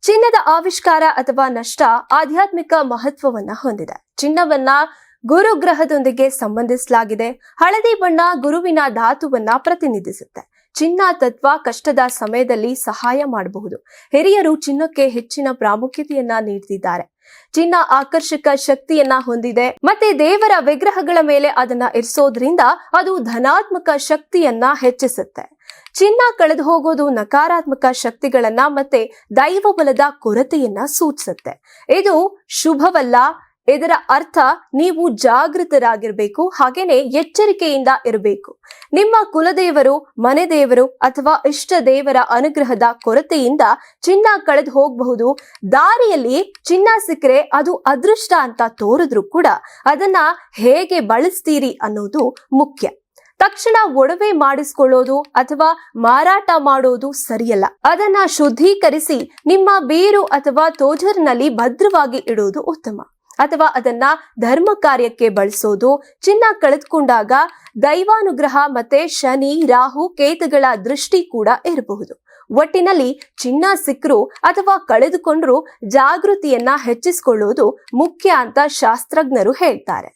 ಚಿನ್ನದ ಆವಿಷ್ಕಾರ ಅಥವಾ ನಷ್ಟ ಆಧ್ಯಾತ್ಮಿಕ ಮಹತ್ವವನ್ನ ಹೊಂದಿದೆ. ಚಿನ್ನವನ್ನ ಗುರುಗ್ರಹದೊಂದಿಗೆ ಸಂಬಂಧಿಸಲಾಗಿದೆ. ಹಳದಿ ಬಣ್ಣ ಗುರುವಿನ ಧಾತುವನ್ನ ಪ್ರತಿನಿಧಿಸುತ್ತೆ. ಚಿನ್ನ ತತ್ವ ಕಷ್ಟದ ಸಮಯದಲ್ಲಿ ಸಹಾಯ ಮಾಡಬಹುದು. ಹಿರಿಯರು ಚಿನ್ನಕ್ಕೆ ಹೆಚ್ಚಿನ ಪ್ರಾಮುಖ್ಯತೆಯನ್ನ ನೀಡುತ್ತಿದ್ದಾರೆ. ಚಿನ್ನ ಆಕರ್ಷಕ ಶಕ್ತಿಯನ್ನ ಹೊಂದಿದೆ ಮತ್ತೆ ದೇವರ ವಿಗ್ರಹಗಳ ಮೇಲೆ ಅದನ್ನ ಇರಿಸೋದ್ರಿಂದ ಅದು ಧನಾತ್ಮಕ ಶಕ್ತಿಯನ್ನ ಹೆಚ್ಚಿಸುತ್ತೆ. ಚಿನ್ನ ಕಳೆದು ಹೋಗೋದು ನಕಾರಾತ್ಮಕ ಶಕ್ತಿಗಳನ್ನ ಮತ್ತೆ ದೈವ ಬಲದ ಕೊರತೆಯನ್ನ ಸೂಚಿಸುತ್ತೆ. ಇದು ಶುಭವಲ್ಲ. ಇದರ ಅರ್ಥ ನೀವು ಜಾಗೃತರಾಗಿರ್ಬೇಕು, ಹಾಗೇನೆ ಎಚ್ಚರಿಕೆಯಿಂದ ಇರಬೇಕು. ನಿಮ್ಮ ಕುಲದೇವರು, ಮನೆ ದೇವರು ಅಥವಾ ಇಷ್ಟ ದೇವರ ಅನುಗ್ರಹದ ಕೊರತೆಯಿಂದ ಚಿನ್ನ ಕಳೆದು ಹೋಗಬಹುದು. ದಾರಿಯಲ್ಲಿ ಚಿನ್ನ ಸಿಕ್ಕರೆ ಅದು ಅದೃಷ್ಟ ಅಂತ ತೋರಿದ್ರು ಕೂಡ ಅದನ್ನ ಹೇಗೆ ಬಳಸ್ತೀರಿ ಅನ್ನೋದು ಮುಖ್ಯ. ತಕ್ಷಣ ಒಡವೆ ಮಾಡಿಸ್ಕೊಳ್ಳೋದು ಅಥವಾ ಮಾರಾಟ ಮಾಡೋದು ಸರಿಯಲ್ಲ. ಅದನ್ನ ಶುದ್ಧೀಕರಿಸಿ ನಿಮ್ಮ ಬೀರು ಅಥವಾ ತೋಜರ್ನಲ್ಲಿ ಭದ್ರವಾಗಿ ಇಡೋದು ಉತ್ತಮ. ಅಥವಾ ಅದನ್ನ ಧರ್ಮ ಕಾರ್ಯಕ್ಕೆ ಬಳಸೋದು. ಚಿನ್ನ ಕಳೆದುಕೊಂಡಾಗ ದೈವಾನುಗ್ರಹ ಮತ್ತೆ ಶನಿ, ರಾಹು, ಕೇತುಗಳ ದೃಷ್ಟಿ ಕೂಡ ಇರಬಹುದು. ಒಟ್ಟಿನಲ್ಲಿ ಚಿನ್ನ ಸಿಕ್ಕರು ಅಥವಾ ಕಳೆದುಕೊಂಡ್ರು ಜಾಗೃತಿಯನ್ನ ಹೆಚ್ಚಿಸಿಕೊಳ್ಳುವುದು ಮುಖ್ಯ ಅಂತ ಶಾಸ್ತ್ರಜ್ಞರು ಹೇಳ್ತಾರೆ.